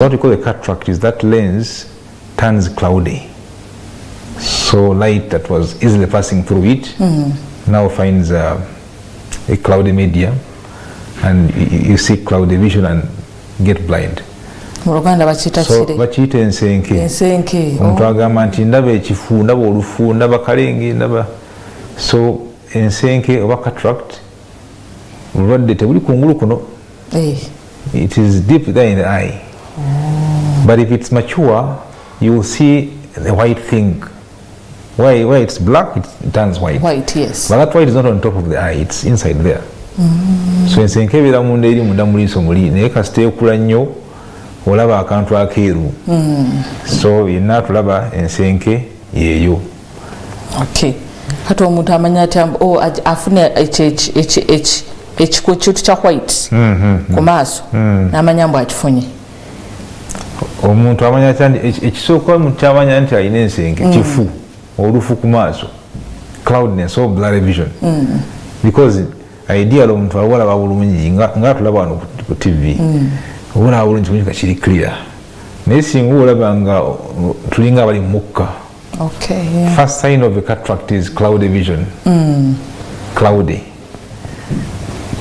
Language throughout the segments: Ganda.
What we call a cataract is that lens turns cloudy. So light that was easily passing through it now finds a cloudy medium, and you see cloudy vision and get blind. So bachita ensenke. Omuntu agamba nti ndaba ekifu, ndaba olufu, ndaba kalenge, ndaba. So ensenke oba cataract bulwadde tebuli kungulu kuno. It is deep there in the eye. But if it's mature, you will see the white thing. Why it's black, it turns white. White, yes. But that white is not on top of the eye, it's inside there. So ensenke bira munda eri munda muliso muli naye kasite okula nnyo olaba akantu akeeru. So yenna tulaba ensenke yeeyo. Okay. Kati omuntu amanya ati afune ekiko kya white ku maaso n'amanya mbu akifunye. Omuntu amanya nti ekisooka omuntu amanya nti alina ensenke kifu olufu ku maaso, cloudiness or blurry vision. Because ideal omuntu alwala bulungi nga tulaba wano ku TV obulaba bulungi kimunyika kiri clear, naye singa olaba nga tulinga abali mukka. First sign of a cataract is cloudy vision. Cloudy.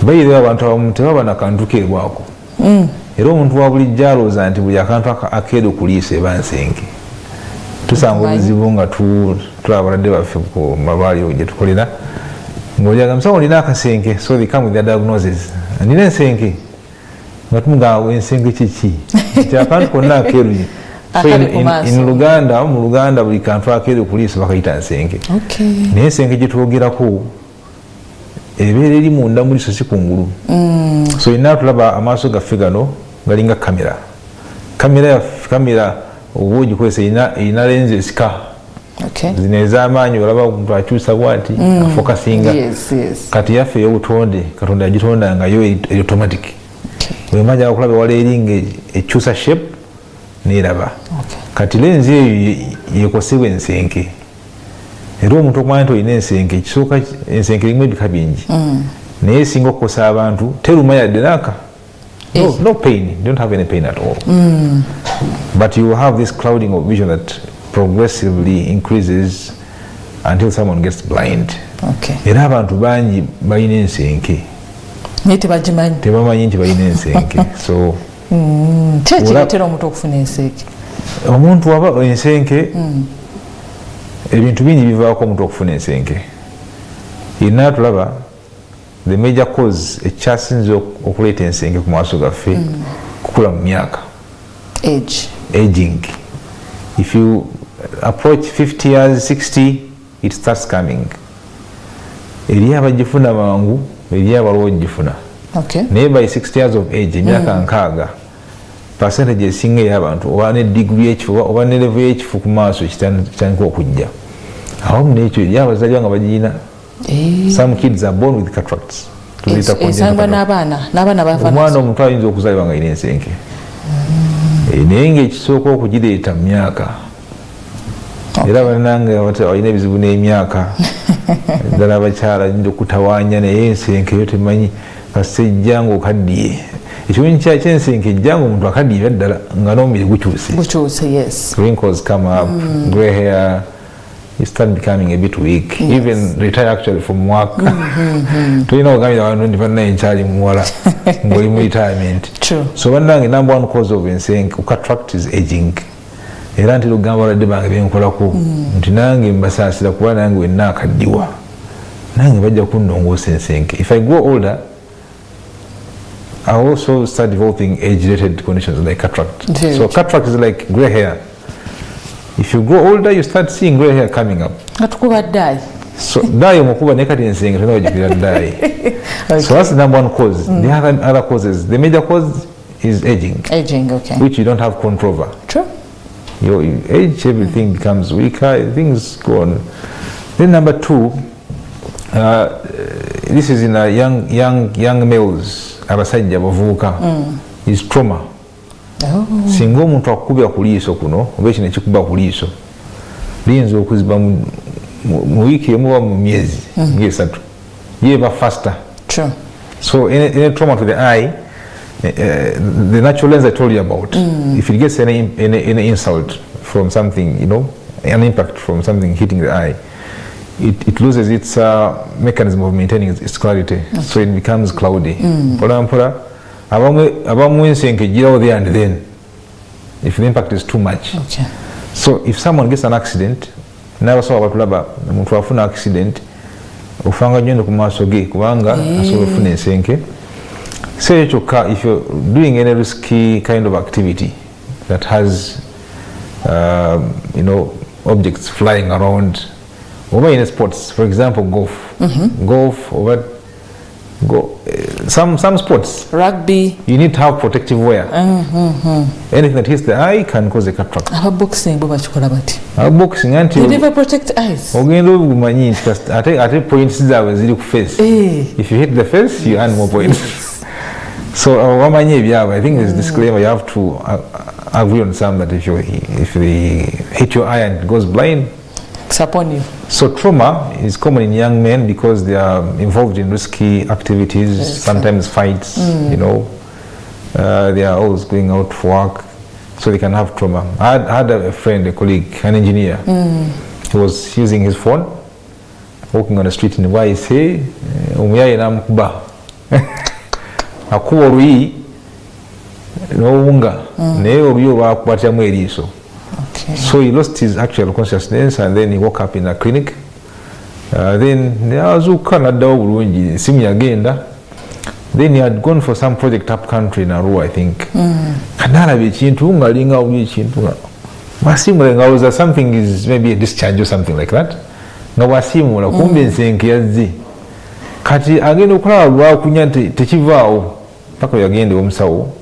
Bayira abantu abamu tebaba nakantu keerwako. Era omuntu wa bulijjo alowooza nti buli akantu akeeru kuliisa eba nsenke. Tusanga obuzibu nga tulaba abalwadde baffe ku malwaliro gye tukolera ng'olyaga musawo olina akasenke, so they come with their diagnosis. Nina ensenke nga tumugamba ensenke kiki nti akantu konna akeeru. So in Luganda, mu Luganda buli kantu akeeru kuliisa bakayita nsenke. Naye ensenke gye twogerako ebeera eri munda muliso si kungulu. So inna tulaba amaaso gaffe gano galinga kamera. Kamera oba ogikozesa ina lens esika. Zino ez'amaanyi olaba omuntu akyusa bw'ati afokasinga. Kati yaffe ey'obutonde Katonda yagitonda nga yo eri automatic. Wemanja okulaba wala eringa ekyusa shape n'eraba. Kati lens eyo yekosebwa ensenke. Era omuntu okumanya nti olina ensenke ekisooka ensenke erimu ebika bingi. Naye esinga okukosa abantu teruma yadde n'aka. No pain. You don't have any pain at all. But you have this clouding of vision that progressively increases until someone gets blind. Era abantu bangi balina ensenke. Tebamanyi nti balina ensenke. So kireetera omuntu okufuna ensenke. Omuntu waba ensenke ebintu bingi bivaako omuntu okufuna ensenke. Inna tulaba the major cause ekyasinze okuleeta ensenke ku maaso gaffe kukula mu myaka. Aging. If you approach 50 years, 60, it starts coming. Eri abagifuna mangu, eri abalwa ogifuna. Naye by 60 years of age, emyaka nkaaga, percentage esinga ey'abantu oba ne degree y'ekifo oba ne level y'ekifo ku maaso kitandika okujja. Awamu n'ekyo eri abazaalibwa nga bagirina. Some kids are born with cataracts. Omwana omuntu ayinza okuzaalibwa nga alina ensenke. Naye ng'ekisooka okugireeta mu myaka. Era bannange balina ebizibu n'emyaka. Ddala abakyala ayinza okutawaanya naye ensenke yo temanyi kasita ejja ng'okaddiye. Ekiwunyi ky'ensenke ejja ng'omuntu akaddiye ddala nga n'omubiri gukyuse. Wrinkles come up, grey hair. You start becoming a bit weak. Even retire actually from work. Tulina okugambira abantu nti bannaye nkyali muwala ng'oli mu retirement. So bannange number one cause of ensenke cataract is aging. Era nti lugamba abalwadde bange benkolako nti nange mbasaasira kuba nange wenna akaddiwa. Nange bajja kunnongoosa ensenke. If I grow older, I also start developing age-related conditions like cataract. So cataract is like grey hair. If you grow older, you start seeing grey hair coming up. So dye omukuba naye kati ensenke tolina wagipira dye. So that's the number one cause. The other causes, the major cause is aging. Which you don't have control over. Your age, everything becomes weaker, things go on. Then number two, this is in young males, abasajja bavubuka, is trauma. Singa omuntu akukubira ku liiso kuno oba ekino ekikuba ku liiso liyinza okuziba mu wiiki emu oba mu myezi ng'esatu yeeba faster. So any trauma to the eye the natural lens I told you about, if it gets any insult from something, an impact from something hitting the eye, it loses its mechanism of maintaining its clarity, so it becomes cloudy. There and then, if the impact is too much. Okay. So if someone gets an accident, never saw an accident, ufanga nyondo kumaso ge kubanga asobola ofuna ensenke. Say if you're doing any risky kind of activity that has objects flying around, or in sports, for example golf or some sports, rugby, you need to have protective wear. Anything that hits the eye can cause a cataract. Boxing until you never protect eyes. Points face. If you hit the face, you earn more points. So I think this disclaimer, you have to agree on some that if they hit your eye and it goes blind, it's upon you. So trauma is common in young men because they are involved in risky activities, sometimes fights, they are always going out for work, so they can have trauma. I had a friend, a colleague, an engineer, he was using his phone, walking on the street in the YSA, akuba oluyi n'owunga naye oluyi olwakukwatiramu eriiso. So he lost his actual consciousness and then he woke up in a clinic. Then azuuka n'addawo bulungi, esimu yagenda. Then he had gone for some project up country in Arua, I think. Kanalaba ekintu nga alinga oluyi ekintu masiimula nga alowooza something is maybe a discharge or something like that. Nga bwasiimula kumbe ensenke yazze. Kati agenda okulaba lwakunya tekivaawo paka yagenda omusawo.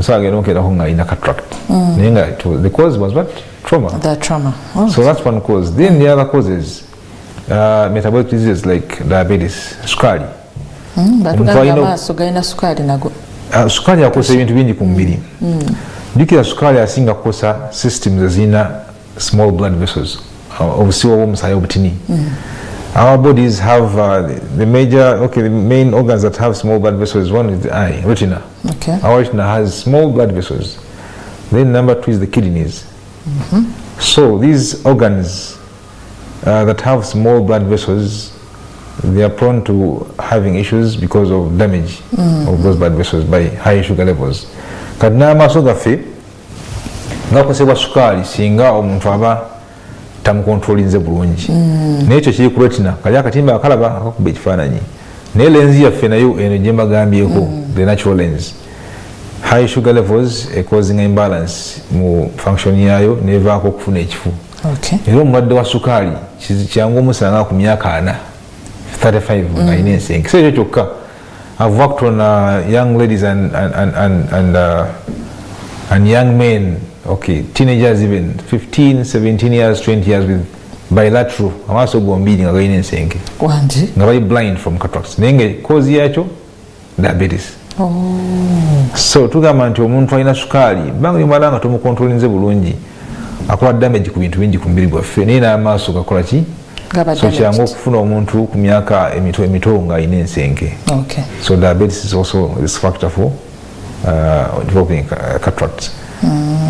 So cataract. The cause was what? Trauma. The trauma. So that's one cause. Then the other causes, metabolic diseases like diabetes, sukari. Sukari yakosa ebintu bingi ku mubiri. Jukira sukari asinga kukosa systems ezina small blood vessels, obusiwa bw'omusaayi obutini. Our bodies have the main organs that have small blood vessels. One is the eye, retina. Okay. Our retina has small blood vessels. Then number 2 is the kidneys. So these organs that have small blood vessels, they are prone to having issues because of damage of those blood vessels by high sugar levels. Kadna amaaso gaffe gakosebwa sukali singa omuntu aba tamukontrolinze bulungi. Naye ekyo kiri ku retina, kali akatimba akalaba akakuba ekifaananyi. Naye lenzi yaffe nayo eno gye mbagambyeko, the natural lens. High sugar levels causing imbalance mu function yayo nevaako okufuna ekifu. Era omulwadde wa sukaali kyangu omusanga ku myaka 35 nga alina ensenke. So ekyo kyokka. I've worked on young ladies and young men, teenagers even, 15, 17 years, 20 years with bilateral, amaaso gombiri nga galina ensenke. Nga bali blind from cataracts. Naye nga cause yakyo diabetes. So tugamba nti omuntu alina sukaali banga yomala nga tomukontrolinze bulungi akola damage ku bintu bingi ku mubiri gwaffe naye n'amaaso gakola ki? So kyangu okufuna omuntu ku myaka emito nga alina ensenke. So diabetes is also this factor for developing cataracts.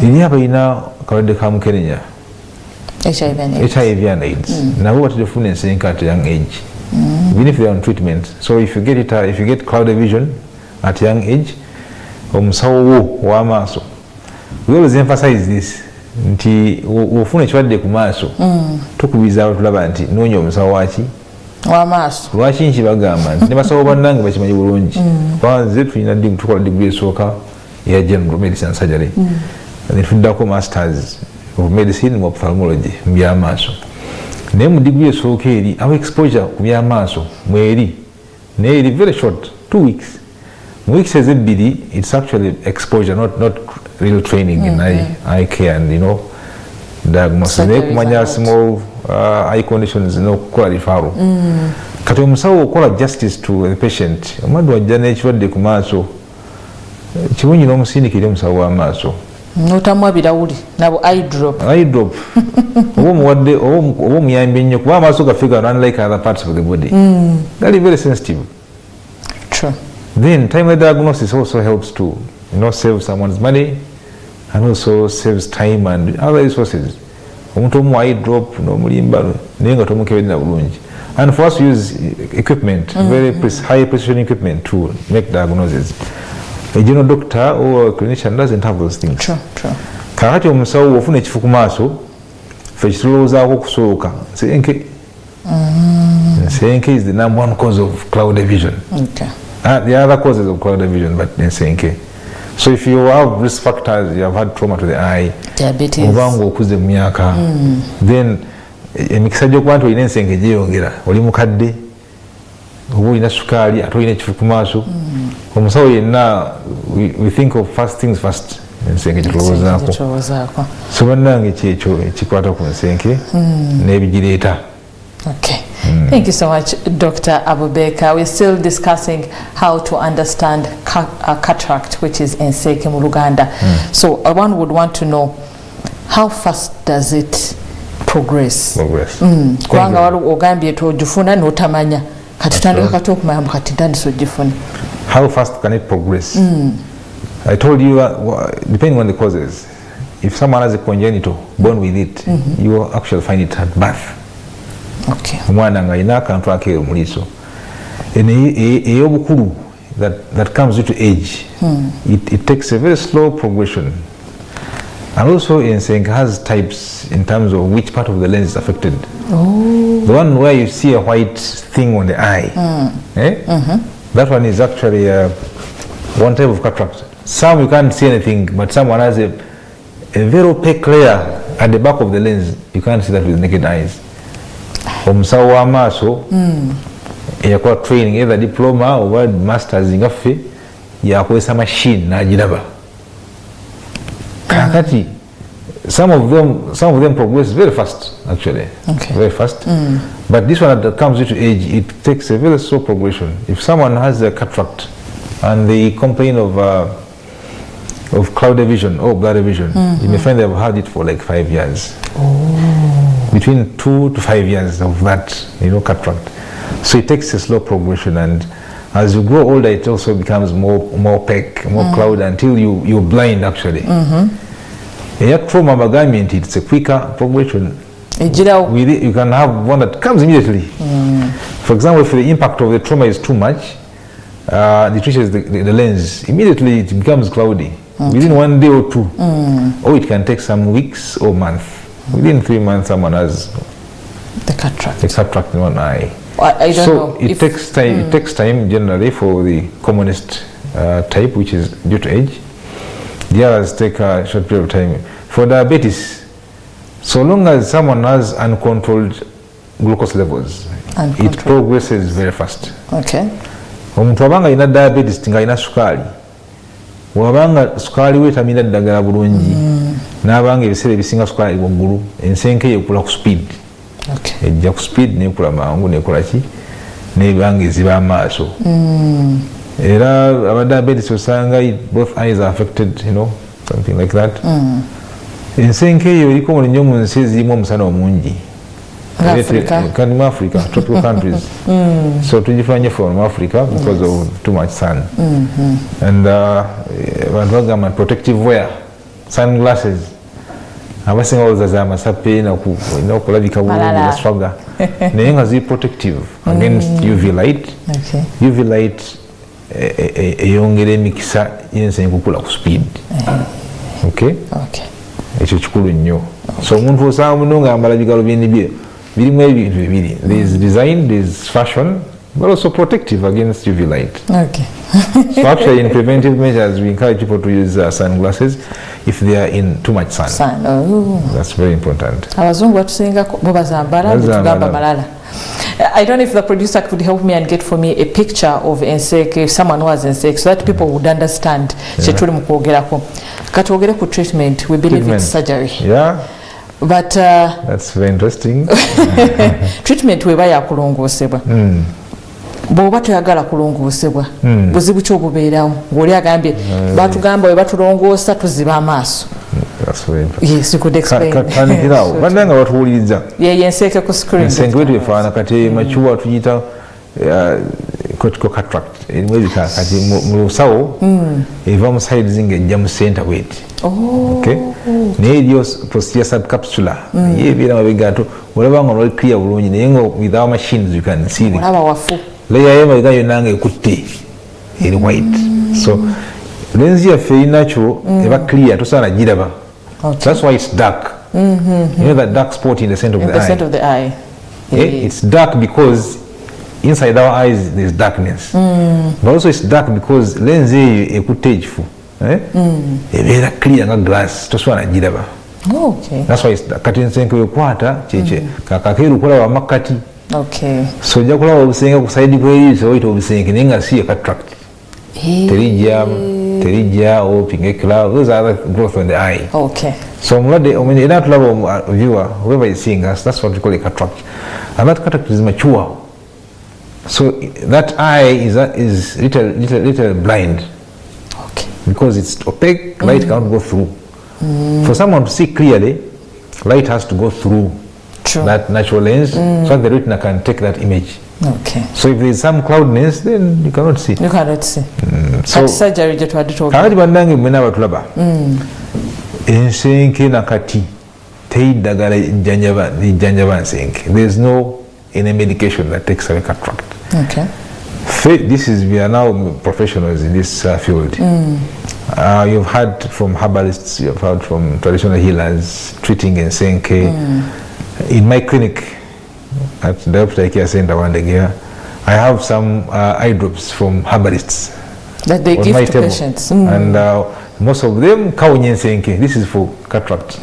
Eri abalina kalwadde ka mukenenya, HIV and AIDS, nabo batera okufuna ensenke at a young age, even if they are on treatment. So if you get cloudy vision at a young age, omusawo wo w'amaaso, we always emphasize this, nti ofuna ekirwadde ku maaso tukubiriza abatulaba nti noonya omusawo w'amaaso. Lwaki nkibagamba nti ne basawo bannange bakimanyi bulungi. Nze tulina tukola degree esooka eya general medicine surgery, ne tuddako masters of medicine mu ophthalmology mu byamaaso. Naye mu degree esooka eri aba exposure ku byamaaso mweri naye eri very short, 2 weeks. Mu weeks ezebbiri, it's actually exposure, not real training in eye care and diagnosis. Naye kumanya small eye conditions n'okukola referral. Kati omusawo okola justice to the patient, omwadde wajja n'ekirwadde ku maaso, kirungi n'omusindikira omusawo w'amaaso. Notamwa birawuli nabo eye drop. Oba omuwadde oba omuyambi ennyo kuba amaaso gaffe gano unlike other parts of the body. Gali very sensitive. True. Then timely diagnosis also helps to save someone's money and also saves time and other resources. Omuntu omu eye drop n'omulimba naye nga tomukebedde bulungi. And for us to use equipment, very high precision equipment to make diagnosis. A general doctor or a clinician doesn't have those things. True. Kakati omusawo ofuna ekifu ku maaso fe kitulowoozaako okusooka nsenke. Nsenke is the number one cause of cloud vision. Okay. The other causes of cloud vision, but nsenke. So if you have risk factors, you have had trauma to the eye, diabetes, obango okuze mu myaka, then emikisa gy'okuba nti olina ensenke gyeyongera, oli mukadde, oba olina sukaali ate olina ekifu ku maaso, omusawo yenna we think of first things first. Ensenke kitulowoozaako. So bannange kyekyo ekikwata ku nsenke n'ebigireeta. Okay. Thank you so much, Dr. Abubakar. We're still discussing how to understand cataract, which is enseke mu Luganda. So one would want to know, how fast does it progress? Kubanga waliwo ogambye togifuna n'otamanya kati tutandika kati okumanya mbu kati ntandise ogifuna. How fast can it progress? I told you, depending on the causes, if someone has a congenital, born with it, you will actually find it at birth. Okay. Omwana nga alina akantu akeeru mu liiso. Ey'obukulu that comes due to age, it takes a very slow progression. And also ensenke has types in terms of which part of the lens is affected. The one where you see a white thing on the eye, that one is actually one type of cataract. Some you can't see anything, but someone has a very opaque layer at the back of the lens. You can't see that with naked eyes. Omusawo w'amaaso eyakola training either diploma or masters ngaffe yakozesa machine n'agiraba. Kakati some of them progress very fast actually. Okay. Very fast. But this one that comes into age, it takes a very slow progression. If someone has a cataract and they complain of cloudy vision or blurry vision, you may find they've had it for like 5 years. Between 2 to 5 years of that, cataract. So it takes a slow progression, and as you grow older, it also becomes more opaque, more cloud until you're blind actually. Trauma bagambye, it's a quicker progression. You can have one that comes immediately. For example, if the impact of the trauma is too much, it reaches the lens, immediately it becomes cloudy. Within 1 day or 2. Or it can take some weeks or months. Within 3 months, someone has the cataract in one eye. I don't know. It takes time. It takes time generally for the commonest type, which is due to age. The others take a short period of time. For diabetes, so long as someone has uncontrolled glucose levels, it progresses very fast. Okay. Omuntu abanga ina diabetes tinga ina sukali. Wabanga sukali we tamina ddagala bulungi. N'abanga ebiseera ebisinga sukali waggulu, ensenke ekula ku speed. Okay. Ejja ku speed n'ekula mangu n'ekola ki? N'ebanga eziba amaaso. Era aba diabetes osanga both eyes are affected, something like that. Ensenke eyo eriko nnyo mu nsi ezirimu omusana omungi. Kandi mu Africa, tropical countries. So tugifanye from Africa because of too much sun. And abantu bagamba protective wear, sunglasses. Abasinga olowooza amasape n'okulabika bulungi baswaga. Naye nga ziri protective against UV light. UV light eyongera emikisa y'ensenke okukula ku speed. Okay? Ekyo kikulu nnyo. So omuntu osanga muno ng'ayambala bigalubindi bye birimu ebintu bibiri. There is design, there is fashion, but also protective against UV light. Okay. So actually in preventive measures we encourage people to use sunglasses if they are in too much sun. That's very important. Abazungu batusinga bo bazambala tugamba malala. I don't know if the producer could help me and get for me a picture of enseke, if someone who has enseke, so that people would understand. Chetuli mukwogerako. Katwogere ku treatment, we believe it's surgery. Yeah. But that's very interesting. Treatment weba yakulongoosebwa. Bw'oba toyagala kulongoosebwa buzibu ki obubeerawo ng'oli agambye batugamba bwe batulongoosa tuziba amaaso. Yes, you could explain. Katandikirawo bannanga batuwuliriza yenseeke ku screen. Ensenke bwe twefaana kati macuwa tugiyita cortical cataract erimu ebika kati mu lusawo eva mu sides ng'ejja mu center weight. Okay, naye eriyo posterior subcapsular yeebeera mabega ato olaba nga noli clear bulungi naye nga with our machines you can see the layer y'emabega yonna nga ekutte eri white. So lens yaffe erinakyo eba clear tosaana giraba. That's why it's dark. You know that dark spot in the center of the eye? It's dark because inside our eyes there's darkness. But also it's dark because lens eyo ekutte ekifu ebeera clear nga glass tosobola giraba. That's why it's dark. Kati ensenke wekwata kyekye kakakeeru kulaba makkati. So ojja kulaba obusenge ku side kw'eriiso oyita obusenke naye nga si cataract. Terijja or pingular, those are other growth on the eye. So when you don't love a viewer, whoever is seeing us, that's what we call a cataract. And that cataract is mature. So that eye is little blind. Because it's opaque, light cannot go through. For someone to see clearly, light has to go through that natural lens so that the retina can take that image. So if there is some cloudiness, then you cannot see. So surgery kakati bannange mwena abatulaba ensenke nakati teyiddagala lijjanjaba nsenke. There is no any medication that takes away cataract. This is, we are now professionals in this field. You've heard from herbalists, you've heard from traditional healers treating ensenke. In my clinic at the Dr. Care Center Wandegia, I have some eye drops from herbalists that they give to patients. And most of them kawunya ensenke. This is for cataract.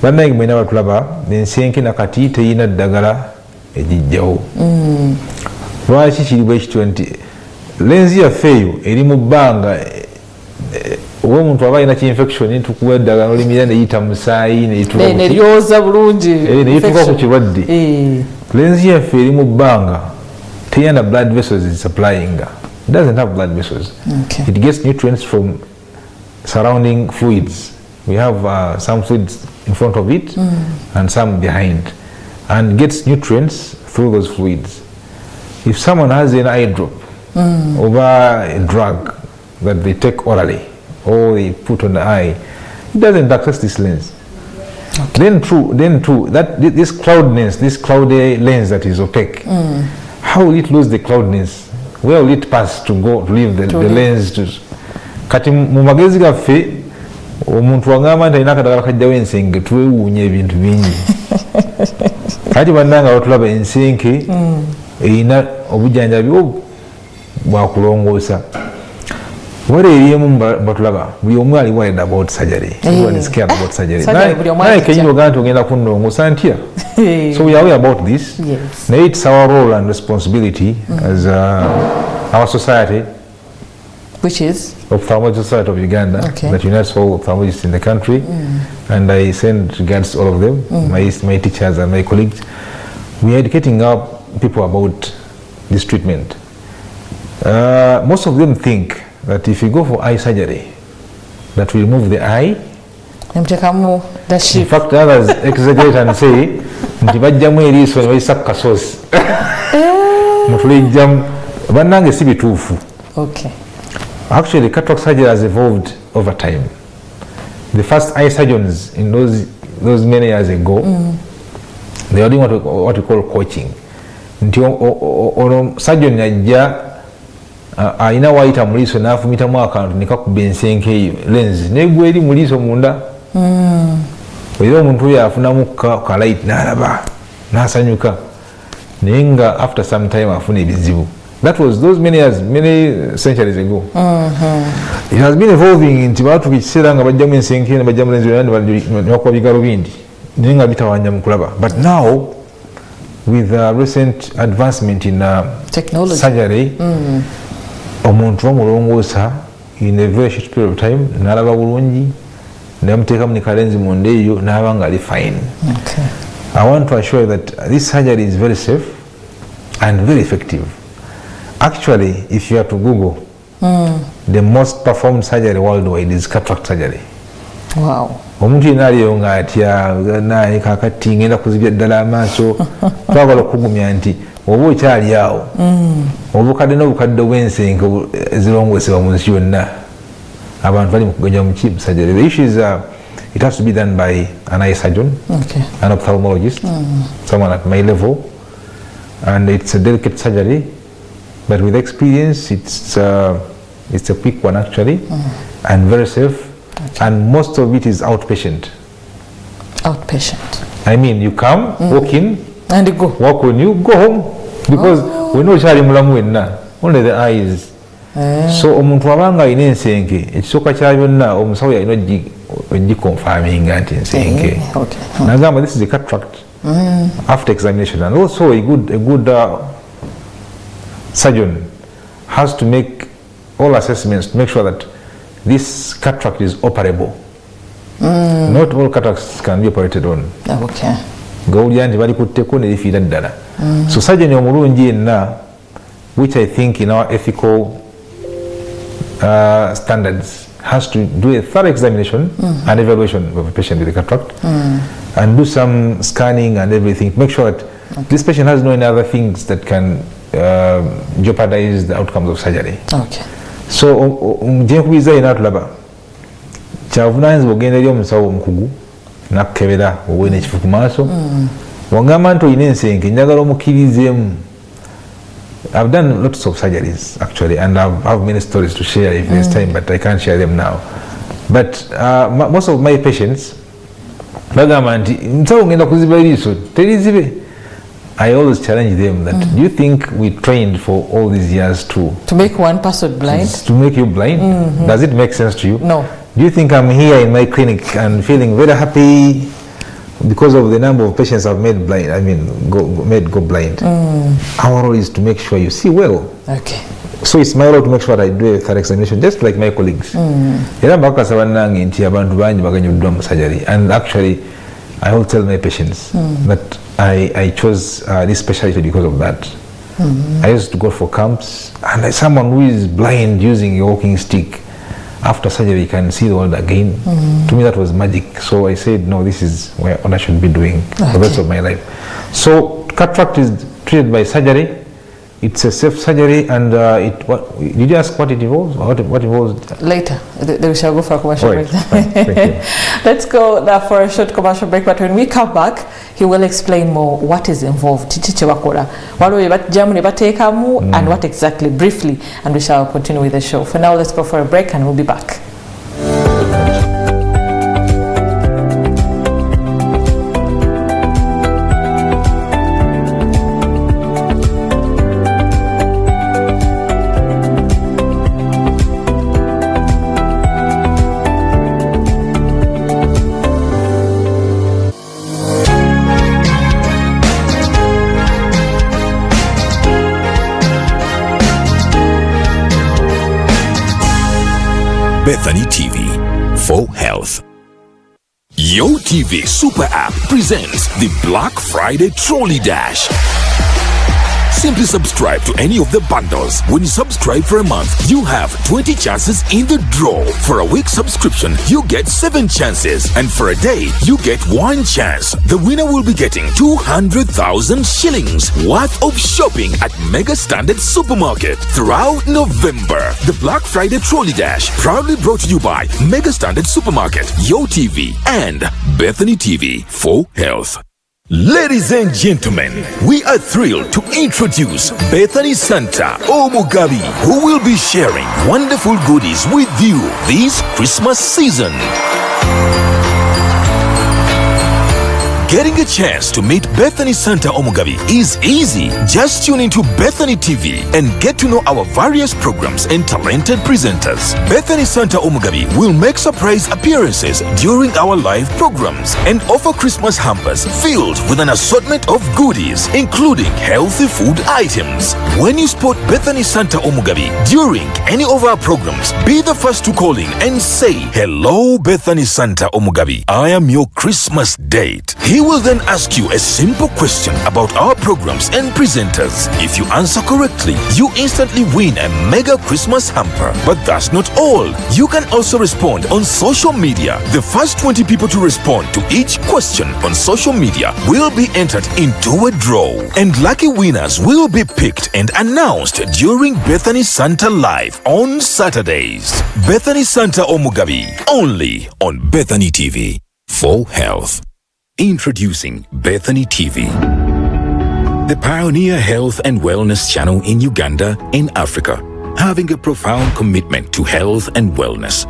Bannange mwena batulaba ensenke nakati teyina ddagala ejijjawo. Lwaki kiri bwe kityo nti lenzi yaffe eyo eri mu bbanga oba omuntu aba alina ki-infection tukuwa eddagala olimira neyita mu musaayi neryoza bulungi neyituuka ku kirwadde. Lenzi yaffe eri mu bbanga teyina blood vessels is supplying. It doesn't have blood vessels. It gets nutrients from surrounding fluids. We have some fluids in front of it and some behind, and gets nutrients through those fluids. If someone has an eye drop over a drug that they take orally or they put on the eye, it doesn't access this lens. Then too, that this cloudiness, this cloudy lens that is opaque, how will it lose the cloudiness? Where will it pass to go to leave the lens to? Kati mu magezi gaffe omuntu wangamba nti alina akadagala kajjawo ensenge twewuunya ebintu bingi. Kati bannanga batulaba ensenke erina obujjanjabi bwakulongoosa. Wale eriemu batulaba buli omu ali worried about surgery. Everyone is scared about surgery. Naye kenyini ogamba nti ogenda kunnongoosa ntya. So we are aware about this. Naye it's our role and responsibility as our society, which is Ophthalmology Society of Uganda, that unites all ophthalmologists in the country, and I send regards to all of them, my teachers and my colleagues. We are educating our people about this treatment. Most of them think that if you go for eye surgery, that will remove the eye. In fact, others exaggerate and say, nti bajjamu eriiso ne bayisa kasosi. Mutulijjamu bannange si bituufu. Actually, cataract surgery has evolved over time. The first eye surgeons in those many years ago, they were doing what we call coaching. Nti ono surgeon ajja alina wayita mu liiso n'afumitamu akantu ne kakuba ensenke eyo lens negwa eri mu liiso munda. Era omuntu oyo afunamu ka light n'alaba n'asanyuka naye nga after some time afuna ebizibu. That was those many years, many centuries ago. It has been evolving nti baatuuka ekiseera nga bajjamu ensenke ne bajjamu lens ne bakuba bigalo bindi naye nga bitawanya mu kulaba. But now with recent advancement in technology, surgery, omuntu bamulongoosa in a very short period of time n'alaba bulungi nebamuteekamu ne kalenzi munda eyo n'aba nga ali fine. I want to assure you that this surgery is very safe and very effective. Actually, if you are to Google, the most performed surgery worldwide is cataract surgery. Wow. Omuntu yenna aliyo ng'atya naye kakati ngenda kuzibya ddala amaaso twagala okugumya nti oba okyali awo obukadde n'obukadde bw'ensenke ezirongosebwa mu nsi yonna abantu bali mu kuganya mu surgery. The issue is it has to be done by an eye surgeon, an ophthalmologist, someone at my level, and it's a delicate surgery, but with experience it's a quick one actually, and very safe. And most of it is outpatient. I mean, you come, walk in, and you go. Walk on you, go home. Because we know chali mulamu wenna, only the eyes. So omuntu abanga alina ensenke, ekisooka kya byonna omusawo yalina ogiconfirming nti ensenke. Nagamba this is a cataract after examination. And also a good surgeon has to make all assessments to make sure that this cataract is operable. Not all cataracts can be operated on. Gawulira nti balikutteko ne lifiira ddala. So surgeon omulungi yenna, which I think in our ethical standards has to do a thorough examination and evaluation of a patient with a cataract and do some scanning and everything to make sure that this patient has no any other things that can jeopardize the outcomes of surgery. So njenkubiza ina tulaba kyavunaanyizibwa ogenda eri omusawo omukugu nakukebera owe n'ekifu ku maaso wangamba nti olina ensenke njagala omukkirizeemu. I've done lots of surgeries actually, and I have many stories to share if there's time, but I can't share them now. But most of my patients bagamba nti nsawo ngenda kuziba eriiso terizibe. I always challenge them that do you think we trained for all these years to make one person blind? To make you blind? Does it make sense to you? No. Do you think I'm here in my clinic and feeling very happy because of the number of patients I've made blind? I mean, made go blind. Our role is to make sure you see well. So it's my role to make sure that I do a thorough examination, just like my colleagues. Era bakasaba nange nti abantu bangi baganyuddwa mu surgery, and actually I will tell my patients that I chose this specialty because of that. I used to go for camps, and as someone who is blind using a walking stick, after surgery can see the world again. To me that was magic. So I said, no, this is what I should be doing the rest of my life. So cataract is treated by surgery. It's a safe surgery, and did you ask what it involves? What involves? Later, we shall go for a commercial break. Let's go for a short commercial break, but when we come back, he will explain more what is involved, and what exactly, briefly, and we shall continue with the show. For now, let's go for a break, and we'll be back. Bethany TV for health. Yo TV Super App presents the Black Friday Trolley Dash. Simply subscribe to any of the bundles. When you subscribe for a month, you have 20 chances in the draw. For a week subscription, you get 7 chances. And for a day, you get 1 chance. The winner will be getting 200,000 shillings worth of shopping at Mega Standard Supermarket throughout November. The Black Friday Trolley Dash, proudly brought to you by Mega Standard Supermarket, Yo TV, and Bethany TV for health. Ladies and gentlemen, we are thrilled to introduce Bethany Santa Omugabi, who will be sharing wonderful goodies with you this Christmas season. Getting a chance to meet Bethany Santa Omugabi is easy. Just tune into Bethany TV and get to know our various programs and talented presenters. Bethany Santa Omugabi will make surprise appearances during our live programs and offer Christmas hampers filled with an assortment of goodies, including healthy food items. When you spot Bethany Santa Omugabi during any of our programs, be the first to call in and say, "Hello, Bethany Santa Omugabi. I am your Christmas date." He will then ask you a simple question about our programs and presenters. If you answer correctly, you instantly win a mega Christmas hamper. But that's not all. You can also respond on social media. The first 20 people to respond to each question on social media will be entered into a draw. And lucky winners will be picked and announced during Bethany Santa Live on Saturdays. Bethany Santa Omugabi, only on Bethany TV. For health. Introducing Bethany TV, the pioneer health and wellness channel in Uganda and Africa, having a profound commitment to health and wellness.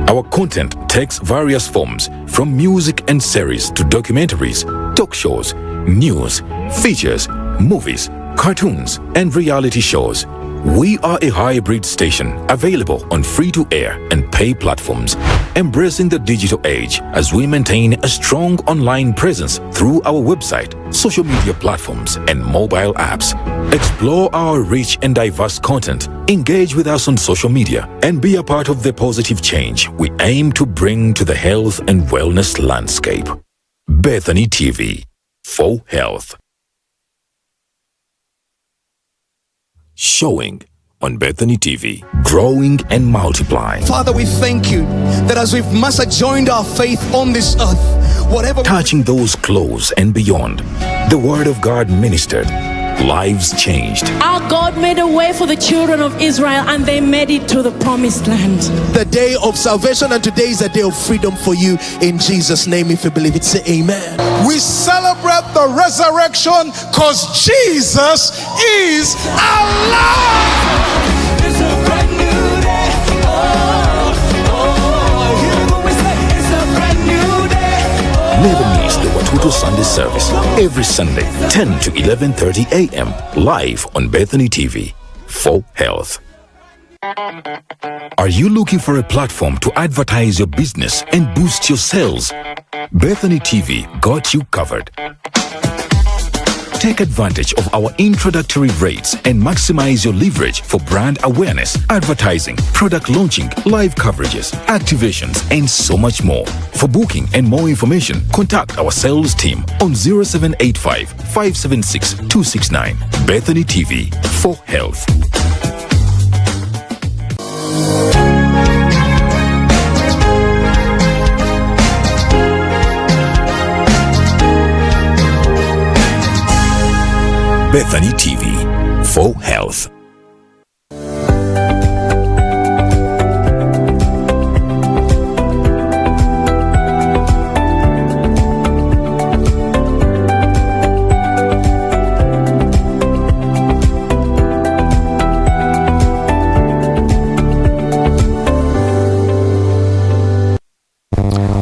Our content takes various forms, from music and series to documentaries, talk shows, news, features, movies, cartoons, and reality shows. We are a hybrid station available on free-to-air and pay platforms, embracing the digital age as we maintain a strong online presence through our website, social media platforms, and mobile apps. Explore our rich and diverse content, engage with us on social media, and be a part of the positive change we aim to bring to the health and wellness landscape. Bethany TV, for health. Showing on Bethany TV, growing and multiplying. Father, we thank you that as we've master joined our faith on this earth, whatever touching those close and beyond, the word of God ministered, lives changed. Our God made a way for the children of Israel and they made it to the promised land. The day of salvation, and today is a day of freedom for you. In Jesus' name, if you believe it, say amen. We celebrate the resurrection because Jesus is alive. It's a brand new day. Here we go, we say it's a brand new day. Never miss the Watoto Sunday service every Sunday, 10 to 11:30 a.m. live on Bethany TV. For health. Are you looking for a platform to advertise your business and boost your sales? Bethany TV got you covered. Take advantage of our introductory rates and maximize your leverage for brand awareness, advertising, product launching, live coverages, activations, and so much more. For booking and more information, contact our sales team on 0785 576 269. Bethany TV, for health. Bethany TV, for health.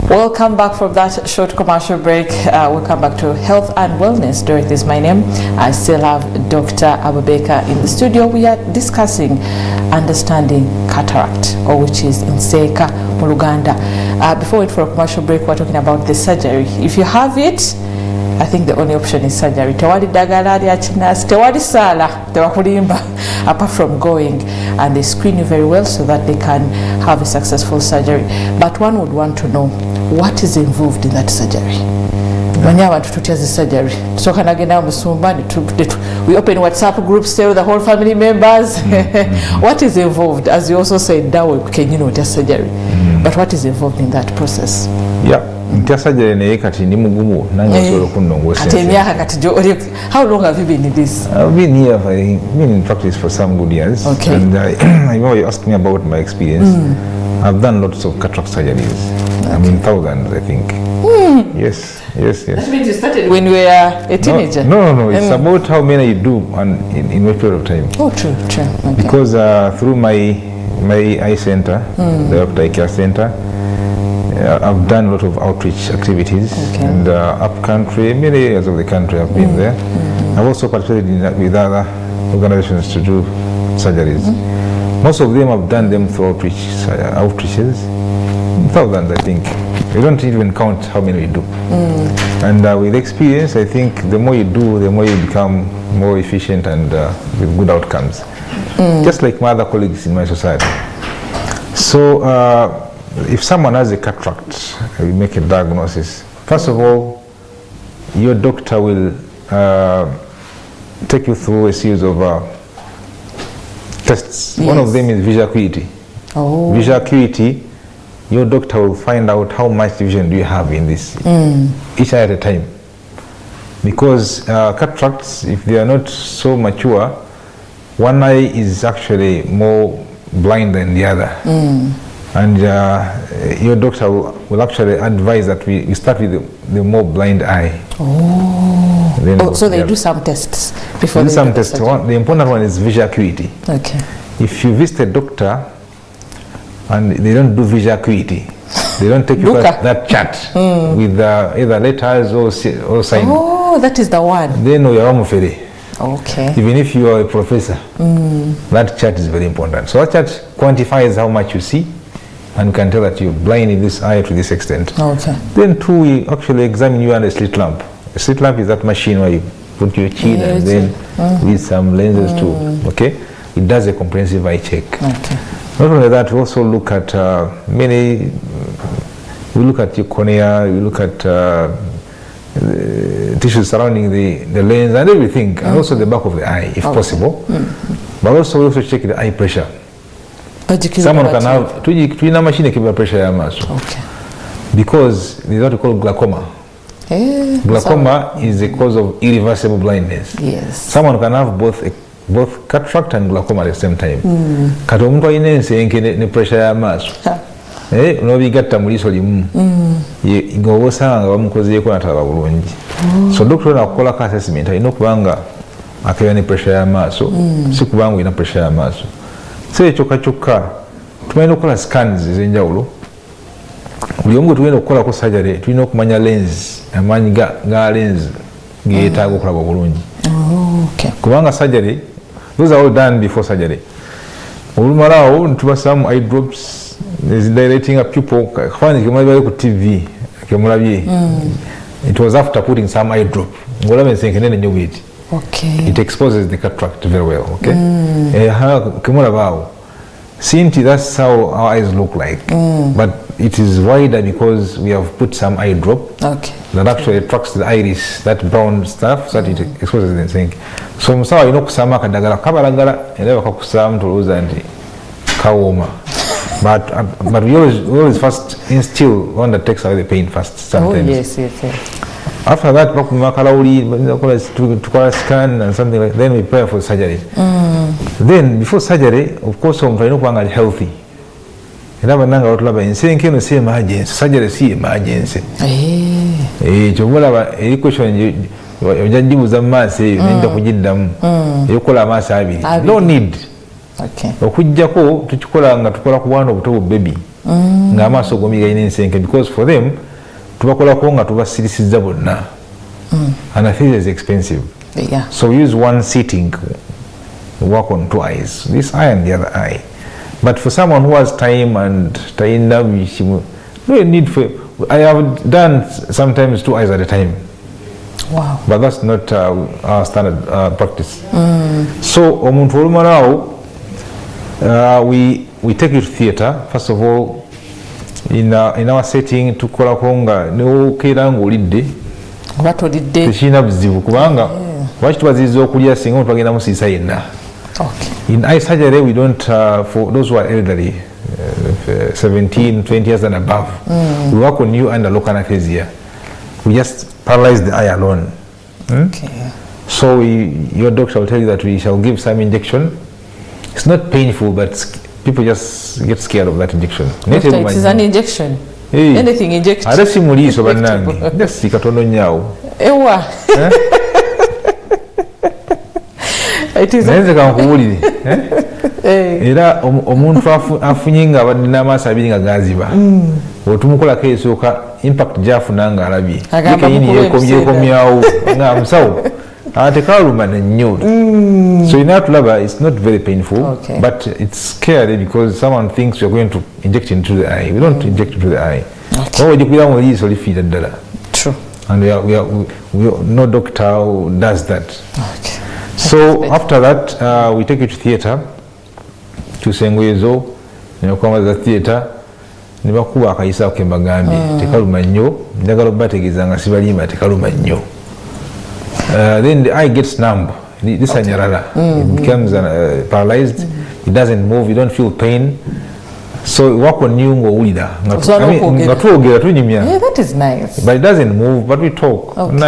Welcome back from that short commercial break. We'll come back to health and wellness. Dorothy is my name. I still have Dr. Abubeka in the studio. We are discussing understanding cataract, or which is Nseka Muluganda. Before we went for a commercial break, we're talking about the surgery. If you have it, I think the only option is surgery. Tewali dagala lya chinasi, tewali sala, tewakulimba, apart from going, and they screen you very well so that they can have a successful surgery. But one would want to know what is involved in that surgery. Manya abantu tutyaze surgery. So kanagenda musumba, we open WhatsApp groups, tell the whole family members what is involved. As you also said, dawe kenyino utya surgery. But what is involved in that process? Yeah. Surgery naye kati ndi mugumu nange osobola okunnongoosa. How long have you been in this? I've been here been in practice for some good years. Okay. And I know you asked me about my experience. I've done lots of cataract surgeries. I mean thousands, I think. Yes. That means you started when you were a teenager? No. It's about how many you do and in what period of time. Oh, true. Okay. Because through my eye center, the Eye Care Center, I've done a lot of outreach activities, and up country, many areas of the country I've been there. I've also participated with other organizations to do surgeries. Most of them I've done them through outreaches, thousands I think. We don't even count how many we do. And with experience, I think the more you do, the more you become more efficient and with good outcomes. Just like my other colleagues in my society. So if someone has a cataract, we make a diagnosis. First of all, your doctor will take you through a series of tests. One of them is visual acuity. Visual acuity, your doctor will find out how much vision do you have in this, each eye at a time. Because cataracts, if they are not so mature, one eye is actually more blind than the other. And your doctor will actually advise that we start with the more blind eye. So they do some tests before they do some tests. The important one is visual acuity. Okay. If you visit a doctor and they don't do visual acuity, they don't take you that chart with either letters or signs. Oh, that is the one. They know you're almost Okay. Even if you are a professor, that chart is very important. So that chart quantifies how much you see, and you can tell that you're blind in this eye to this extent. Okay. Then two, we actually examine you under a slit lamp. A slit lamp is that machine where you put your chin and then with some lenses too. Okay. It does a comprehensive eye check. Okay. Not only that, we also look at we look at your cornea, we look at tissues surrounding the lens and everything, and also the back of the eye if possible. But also we also check the eye pressure. Someone can have to machine keep pressure ya maso. Okay. Because there's what we call glaucoma. Glaucoma is the cause of irreversible blindness. Yes. Someone can have both cataract and glaucoma at the same time. Kati omuntu alina ensenke ne pressure ya maso. N'obigatta mu liiso limu. Ng'oba osanga nga bamukozeeko n'atalaba bulungi. So doctor nakukolako assessment alina okuba nga akebera ne pressure ya maaso, si kubanga olina pressure ya maaso. So ekyo kyokka tumanyi okukola scans ez'enjawulo. Buli omu gwe tugenda okukolako surgery tulina okumanya lens, amaanyi ga lens geetaaga okulaba obulungi. Kubanga surgery, those are all done before surgery. Olumalaawo ntubasaamu eye drops, is directing a pupil. Ku TV, it was after putting some eye drop. Okay. It exposes the cataract very well. Okay. Simply that's how our eyes look like. But it is wider because we have put some eye drop. Okay. That actually attracts the iris, that brown stuff, so that it exposes the zinc. So musawa inokusama kadagala kabalagala eleva kakusama tuluza nti kawoma. But we always first instill one that takes away the pain first sometimes. Yes. After that, to scan and something like that, then we prepare for surgery. Then before surgery, of course, we are healthy. Surgery is emergency. No need. Okay. Okujjako tukikola nga tukola ku bwana obuto baby nga amaaso gomiga ine ensenke, because for them tubakolako nga tubasirisizza bonna. Anesthesia is expensive. Yeah. So we use one sitting, work on two eyes, this eye and the other eye. But for someone who has time and no need for, I have done sometimes 2 eyes at a time. Wow. But that's not our standard practice. So omuntu olumalaawo, we take you to theatre. First of all, in our setting, tukolako nga newokeera ng'olidde tekirina buzibu kubanga lwaki tubaziriza okulya singa omuntu agenda musiisa yenna. In eye surgery, we don't, for those who are elderly, 17, 20 years and above, we work on you under local anesthesia. We just paralyze the eye alone. Okay. So your doctor will tell you that we shall give some injection. It's not painful, but people just get scared of that injection. It is an injection. Hey. Anything injected. Ada simuliso bannange. Just katono nyaawo. Ewa. It is. Nze kankuwulire. Era omuntu afunye nga abadde n'amaaso abiri nga gaziba. Otumukolako esooka impact gy'afuna nga alabye. Yekeyini yekomyawo nga musawo. Tekaluma nnyo. So in that lava, it's not very painful, but it's scary because someone thinks you're going to inject into the eye. We don't inject into the eye. True. And we are no doctor who does that. Okay. So after that, we take you to theatre. Tusenguyezo, nekwamaza theatre. Nibakuba akayisa ke mbagambe tekaluma nnyo, njagala bategeeza nga sibalima tekaluma nnyo. then the eye gets numb. This anyarara. It becomes paralyzed. It doesn't move. You don't feel pain. So work on you ngowulira. Yeah, that is nice. But it doesn't move. But we talk. We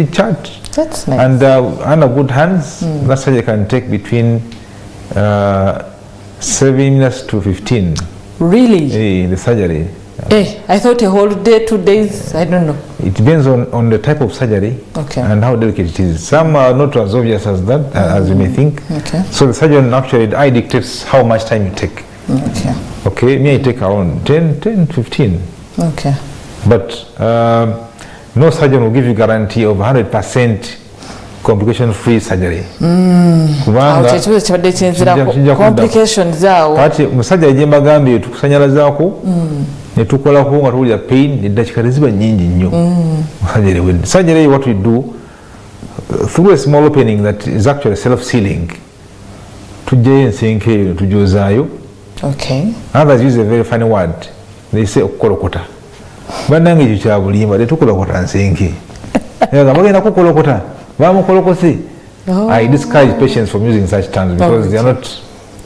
chat. That's nice. And under good hands, that surgery can take between 7 minutes to 15. Really? The surgery. I thought a whole day, 2 days. I don't know. It depends on the type of surgery and how delicate it is. Some are not as obvious as that, as you may think. Okay. So the surgeon actually, the eye dictates how much time you take. Okay. Okay, me I take around 10, 15. Okay. But no surgeon will give you guarantee of 100% complication-free surgery. Complications zao. Kati musajja yajemba gambi tukusanyalazaako netukolako nga tuwulira pain eddakika teziba nnyingi nnyo. Surgery, what we do through a small opening that is actually self-sealing, tujjayo ensenke eyo tujozaayo. Okay. Others use a very funny word. They say okukolokota. Bannange ekyo kya bulimba tetukolokota nsenke. Bagenda kukolokota. Bamukolokose. I discourage patients from using such terms because they are not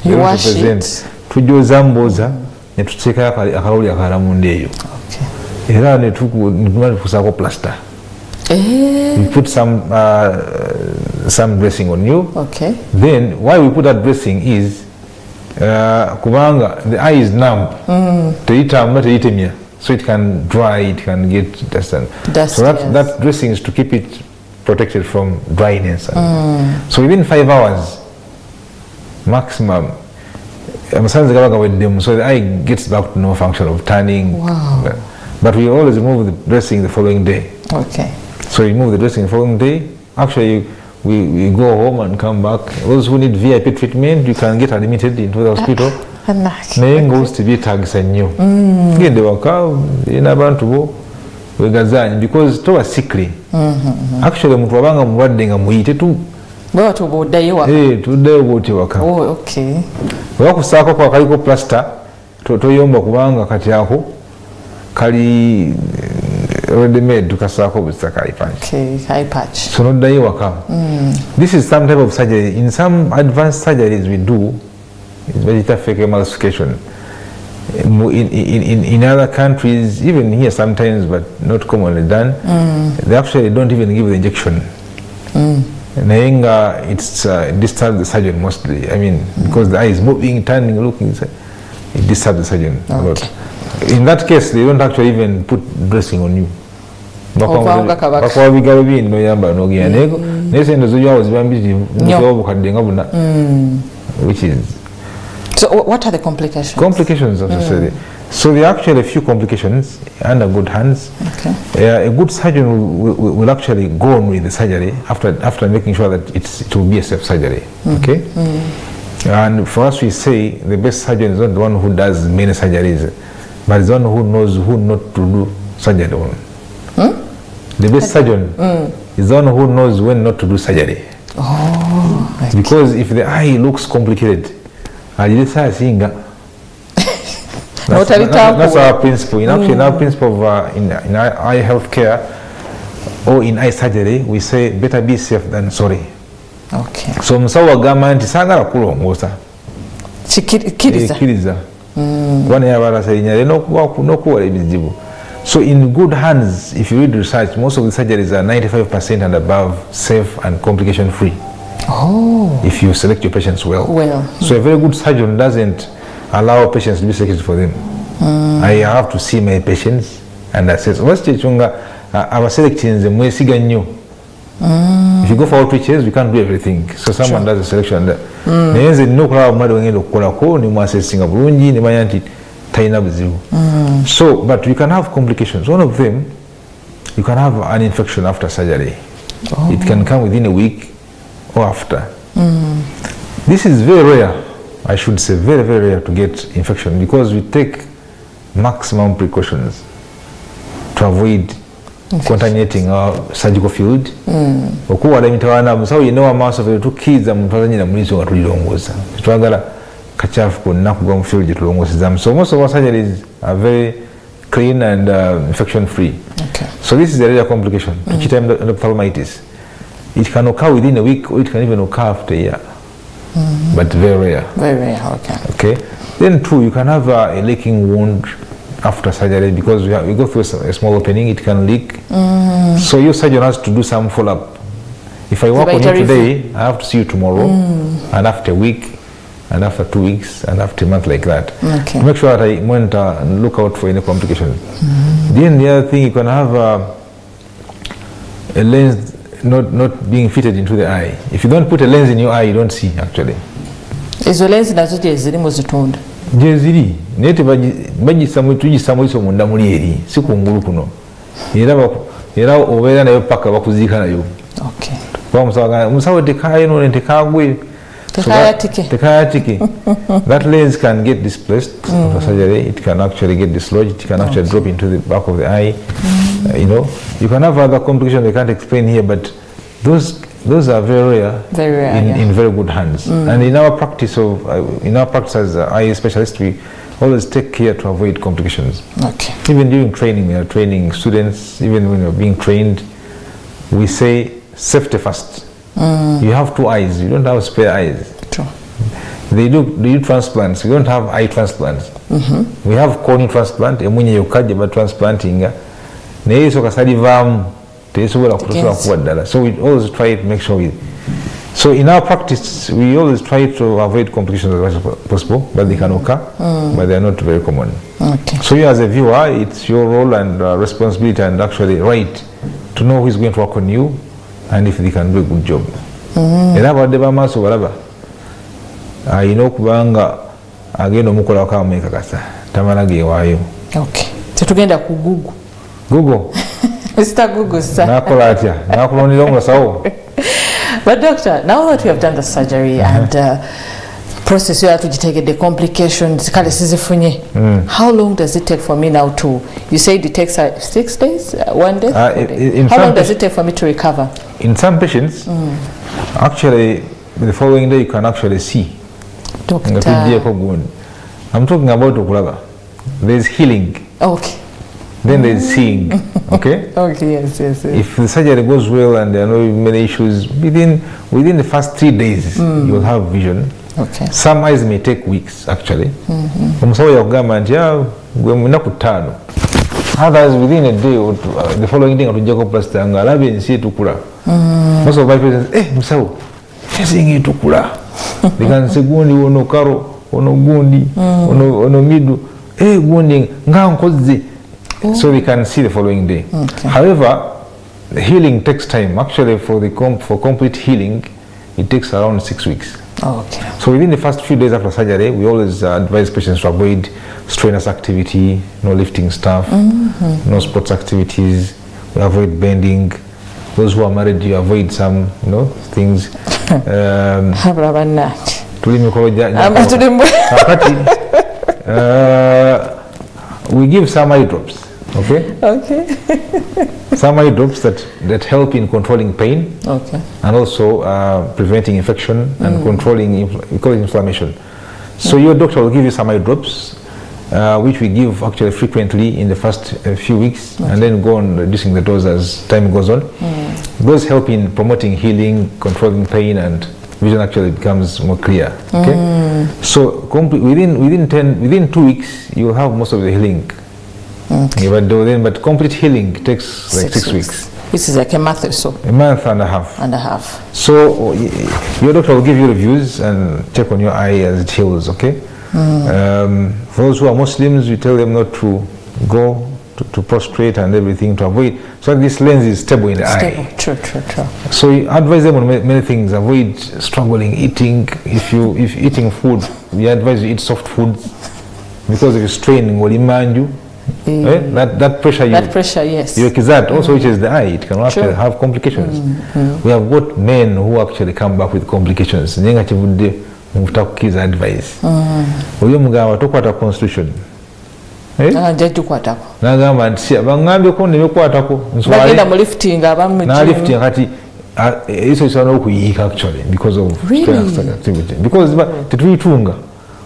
represent. Tujoza mboza ne tuteeka akaloli akala munde eyo. Okay. Era ne tukusako plaster. We put some dressing on you. Okay. Then why we put that dressing is kubanga the eye is numb. Teyitemya. So it can dry, it can get dust. So that dressing is to keep it protected from dryness. So within 5 hours maximum, so the eye gets back to no function of turning. Wow. But we always remove the dressing the following day. Okay. So we remove the dressing the following day. Actually, we go home and come back. Those who need VIP treatment, you can get admitted into the hospital. Naye goes to be tagisa nnyo. Gende waka n'abantu bo wegazanyi because toba sickly. Actually omuntu wabanga mulwadde nga muyite tu tuddeyo bwoti waka. Okay. Wakusaako kwa kaliko plaster toyomba kubanga kati ako kali ready made tukasaako busaka eye patch. Okay, eye patch. So noddayo waka. This is some type of surgery. In some advanced surgeries we do, it's vegetative emulsification. In other countries, even here sometimes, but not commonly done, they actually don't even give the injection. It's disturbs the surgeon mostly. I mean, because the eye is moving, turning, looking, it disturbs the surgeon a lot. In that case, they don't actually even put dressing on you. Which is. So what are the complications? Complications of surgery. So there are actually a few complications under good hands. Okay. A good surgeon will actually go on with the surgery after making sure that it will be a safe surgery. Okay. And for us, we say the best surgeon is not the one who does many surgeries, but is the one who knows who not to do surgery on. The best surgeon is the one who knows when not to do surgery. Oh. Because if the eye looks complicated, that's our principle. In actually, our principle of in eye health care or in eye surgery, we say better be safe than sorry. Okay. So musawa gamba nti sagala kulongosa. Kiriza. One yabara sayinya nokuwala ebizibu. So in good hands, if you read research, most of the surgeries are 95% and above safe and complication free. Oh. If you select your patients well. So a very good surgeon doesn't allow patients to be selected for them. I have to see my patients and assess. What's the chunga? Our selecting them we see ganyo. If you go for outreaches, we can't do everything. So someone does a selection. No crowd So, but you can have complications. One of them, you can have an infection after surgery. It can come within a week or after. This is very rare. I should say very, very rare to get infection because we take maximum precautions to avoid contaminating our surgical field. Okuwala emitawaana musawo yenna w'amaaso ffe tukkiriza muntu azannyira mu liiso nga tulirongoosa. Tetwagala kacaafu konna kugwa mu field gye tulongoosezaamu. So most of our surgeries are very clean and infection free. Okay. So this is a rare complication, pituitary endophthalmitis. It can occur within a week, or it can even occur after a year, but very rare. Very rare. Okay. Okay. Then 2, you can have a leaking wound after surgery because we go through a small opening, it can leak. So your surgeon has to do some follow-up. If I work on you today, I have to see you tomorrow, and after a week, and after 2 weeks, and after a month, like that. Okay. Make sure that I monitor and look out for any complications. Then the other thing, you can have a lens not being fitted into the eye. If you don't put a lens in your eye, you don't see actually. Izo lens nazo ziri mu zitunda. Jeziri nete tugisamu iso munda muli eri si kungulu kuno. Era obeera nayo paka bakuziika nayo. Okay. Musawo tekayo no tekagwe. Tekayatike. That lens can get displaced after surgery. It can actually get dislodged. It can actually drop into the back of the eye. You know, you can have other complications I can't explain here, but those are very rare, in very good hands. And in our practice as eye specialists, we always take care to avoid complications. Okay. Even during training, we are training students. Even when you're being trained, we say safety first. You have 2 eyes. You don't have spare eyes. True. They do transplants. We don't have eye transplants. We have cornea transplant. Emunye yokaje ba transplanting. Naye so kasalivamu tesobola kutosola kuwa ddala. So we always try to make sure so in our practice we always try to avoid complications as much as possible, but they can occur, but they are not very common. Okay. So you as a viewer, it's your role and responsibility and actually right to know who is going to work on you and if they can do a good job. Era abadde bamaaso balaba alina okubanga agenda omukola wakamwekakasa tamala geewaayo. Okay. Tetugenda ku Google. Mr. Google, sir. But doctor, now that we have done the surgery and process you have to take the complications, how long does it take for me now to, you said it takes 6 days, 1 day? How long does it take for me to recover? In some patients, actually, the following day you can actually see. Doctor. I'm talking about okulaba. There's healing. Okay. Then there's seeing. Okay? Okay, yes. If the surgery goes well and there are no many issues, within the first 3 days, you'll have vision. Okay. Some eyes may take weeks, actually. Others within a day or the following day, most of my patients, Musawo, facing tukula. They can say, Gundi, ono karo, ono gundi, ono midu, gundi, ngankozi. So we can see the following day. Okay. However, the healing takes time. Actually, for complete healing, it takes around 6 weeks. Okay. So within the first few days after surgery, we always advise patients to avoid strenuous activity, no lifting stuff, no sports activities. We avoid bending. Those who are married, you avoid some, things. We give some eye drops. Okay. Some eye drops that help in controlling pain. Okay. And also preventing infection and controlling inflammation. So your doctor will give you some eye drops, which we give actually frequently in the first few weeks, and then go on reducing the dose as time goes on. Those help in promoting healing, controlling pain, and vision actually becomes more clear. Okay. So within 2 weeks, you will have most of the healing. Okay. But complete healing takes like 6 weeks. This is like a month or so. A month and a half. So your doctor will give you reviews and check on your eye as it heals. Okay. For those who are Muslims, we tell them not to go to prostrate and everything to avoid, so that this lens is stable in the eye. True. So you advise them on many things. Avoid struggling eating. If you're eating food, we advise you eat soft foods, because if you strain, will remind you. That pressure, yes. Your kizat also, which is the eye, it can actually have complications. We have got men who actually come back with complications. Kids advice. Uyo mugamba tokwata constitution. Nagamba nti bangambyeko nebekwatako bagenda mu lifting lifting kati iso isana okuyiika actually because of activity. Because tetuyitunga.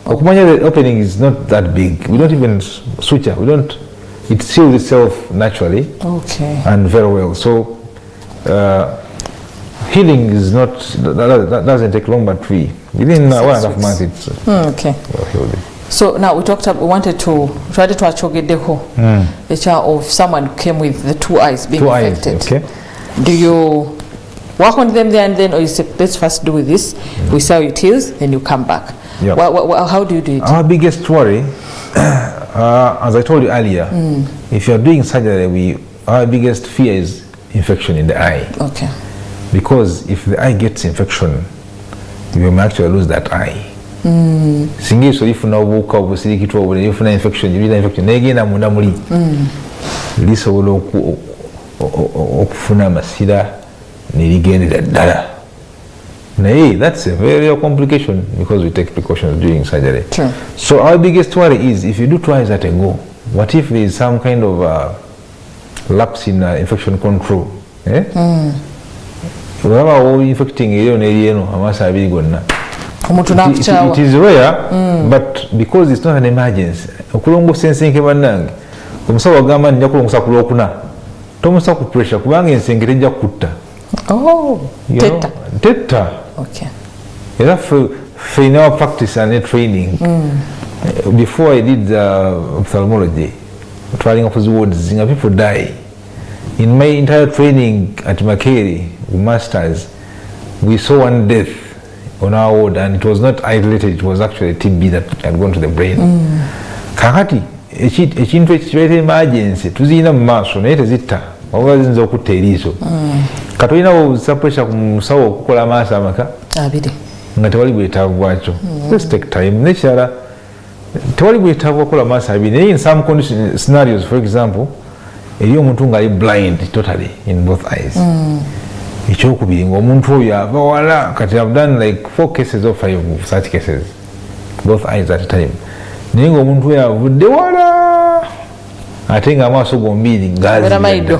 Okumanya the opening is not that big. We don't even suture. We don't it seals itself naturally. Okay. And very well. So healing is not, that doesn't take long, but within 1.5 months it's Okay. well healed. So now we wanted to try to achogedeko of someone who came with the 2 eyes being affected. Okay. Do you work on them there and then, or you say, let's first do with this, we see how it is, then you come back? Yeah. How do you do it? Our biggest worry, as I told you earlier, if you're doing surgery, our biggest fear is infection in the eye. Okay. Because if the eye gets infection, you may actually lose that eye. Singa so ifuna obuuka obusirikitwa obulala ifuna infection negenda munda muli lisobola okufuna amasira neligendera ddala. Naye that's a very real complication because we take precautions during surgery. True. So our biggest worry is if you do 2 eyes at a go, what if there is some kind of lapse in infection control? Olaba infecting eriyo n'erieno amaaso abiri gonna. It is rare, but because it's not an emergency, okulongosa ensenke bannange, omusawo agamba nja kulongosa ku Lwokuna, tomusa ku pressure kubanga ensenke tejja kutta. Tetta. Okay. Era for in our practice and training, before I did ophthalmology, traveling off the wards, people die. In my entire training at Makeri, masters, we saw one death on our ward, and it was not eye related, it was actually TB that had gone to the brain. Kakati, ekintu ekireeta emergency tuziyina mu maaso naye tezitta oba ziyinza okutta eriiso. Katolina obusa pressure ku musawo okukola amaaso amaka abiri nga tewali bwetaavu bwakyo. Let's take time. Nekirala tewali bwetaavu okukola amaaso abiri naye in some condition scenarios, for example, eri omuntu ng'ali blind totally in both eyes. Ekyokubiri ng'omuntu oyo ava wala, kati I've done like 4 cases or 5 such cases, both eyes at a time. Naye ng'omuntu oyo avudde wala ate ng'amaaso gombiri gaazigenda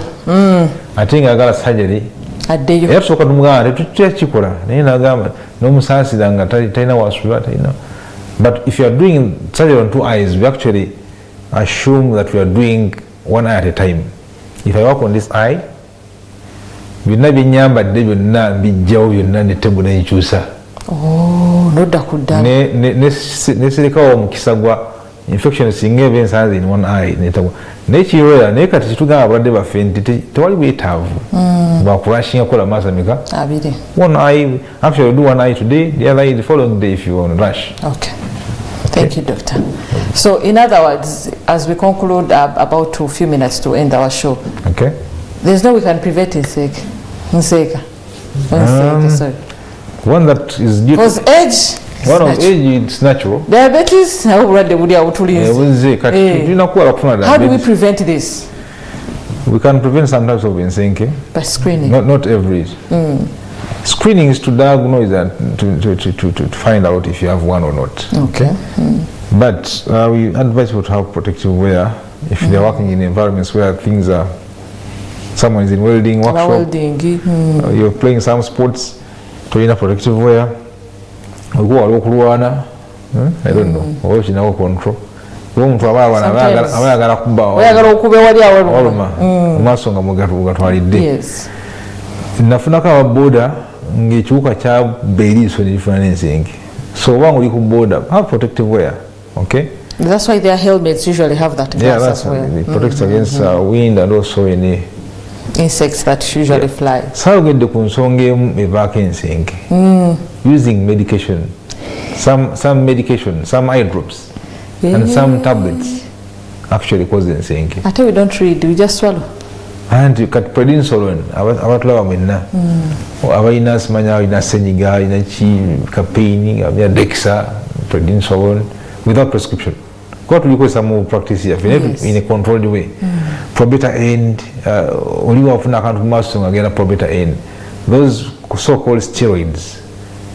ate ng'agala surgery addeyo. Era tusooka tumugamba tetukikola naye n'agamba n'omusaasira nga talina wasula talina. But if you are doing surgery on 2 eyes, we actually assume that we are doing 1 eye at a time. If I work on this eye, byonna byenyambadde byonna bijjawo byonna netegu nenkyusa. Nodda ku ddala. Neserekawo omukisa gwa infection singa eba ensanze in 1 eye netegu. Naye kirwera naye kati kitugamba abalwadde baffe nti tewali bwetaavu bakurashinga kukola amaaso ameka abiri. 1 eye, actually do 1 eye today, the other eye the following day if you want to rush. Okay. Thank you, Doctor. So, in other words, as we conclude about a few minutes to end our show, Okay. there's no way we can prevent Nseka. Sorry. One that is due Because age, one of age, it's natural. diabetes, how do we prevent this? We can prevent some types of nsenke. By screening. Not every. Screening is to diagnose and to find out if you have one or not. Okay. But we advise people to have protective wear if they're working in environments where things are. Someone is in welding workshop. You're playing some sports. To in a protective wear. I don't know. Or you know control. Yes. Nafunaka wa boda ngechuka cha beriso ni difference. So one will boda have protective wear. Okay. That's why their helmets usually have that. Yeah, that's why it protects against wind and also any insects that usually fly. So get the kunsonge vacancy using medication, some medication, some eye drops, and some tablets actually cause the sinking. I tell you, we don't read, we just swallow. And you cut prednisolone, abatlawa minna, abaina smanya ina senyiga ina chi campaigning, dexa prednisolone without prescription. What we call some practice here, in a controlled way. For better end, only often I can't master again a better end. Those so-called steroids.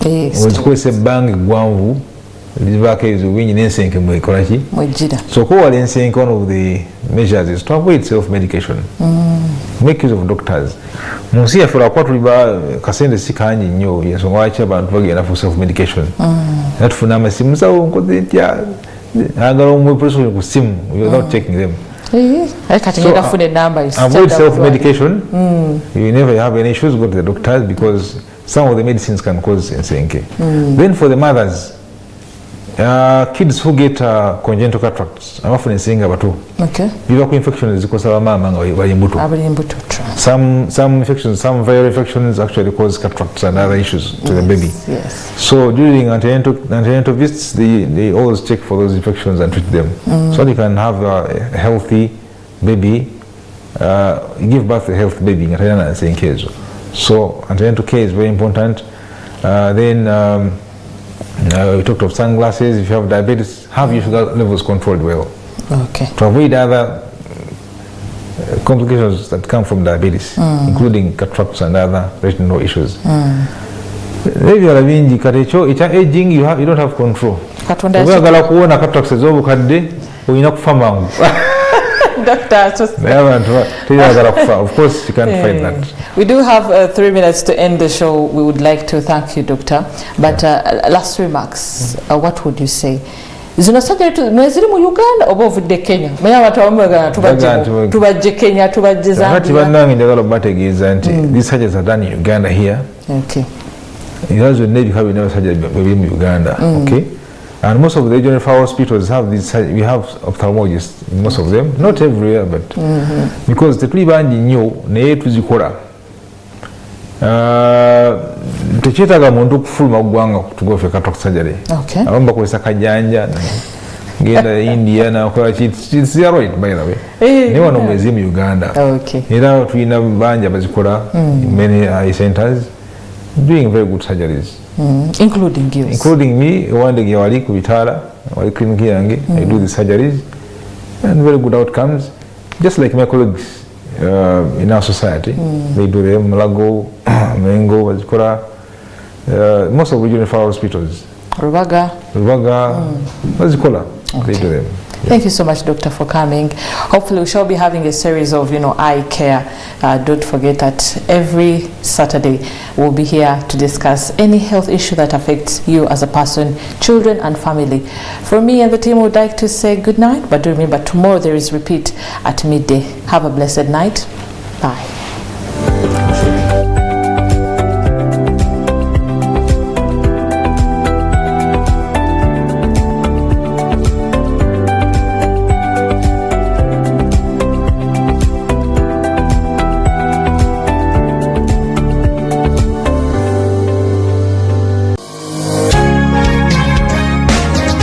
Yes. What's called a bang guanvu. This back is winning insane. So, one of the measures is to avoid self-medication. Make use of doctors. Musia for a quarter kasende sikanyi nyo yeso wacha abantu bagenda for self-medication. That for nama simsa unkozetia agalo umwe person kusimu without checking them. Avoid self-medication. You never have any issues, go to the doctors, because some of the medicines can cause NCNK. Then for the mothers, kids who get congenital cataracts, I'm often saying about two. Okay. Viral infections because of mama some infections, some viral infections actually cause cataracts and other issues to the baby. Yes. So during antenatal visits, they always check for those infections and treat them. So they can have a healthy baby, give birth to a healthy baby. So antenatal care is very important. Then we talked of sunglasses. If you have diabetes, have your sugar levels controlled well. Okay. To avoid other complications that come from diabetes, including cataracts and other retinal issues. Maybe it's aging, you don't have control. Of course, you can't fight that. We do have 3 minutes to end the show. We would like to thank you, Doctor. But last remarks, what would you say? Zino surgery mweziri mu Uganda oba ovudde Kenya? Manya abantu abamwegana tubajje Kenya, tubajje Zambia. Kati bannange njagala bategeeza nti these surgeries are done in Uganda here. Okay. That's the Navy have never surgery in Uganda. Okay. And most of the regional hospitals have these. We have ophthalmologists, most of them, not everywhere, but because the three band new naye tuzikola. Tekyetaaga muntu okufuluma ggwanga tugofe cataract surgery. Okay. Abamu bakozesa kajanja genda India nakola it's zero by the way. Naye wano mwezi mu Uganda. Okay. Era tulina banja bazikola in many eye centers doing very good surgeries. Including you. Including me, one day wali ku bitala, wali clinic yange, I do the surgeries and very good outcomes, just like my colleagues in our society. They do them, Malago, Mengo, Wazikora, most of the regional hospitals. Rubaga, Wazikola, they do them. Thank you so much, Doctor, for coming. Hopefully we shall be having a series of, eye care. Don't forget that every Saturday we'll be here to discuss any health issue that affects you as a person, children and family. From me and the team, we would like to say good night, but do remember tomorrow there is repeat at midday. Have a blessed night. Bye.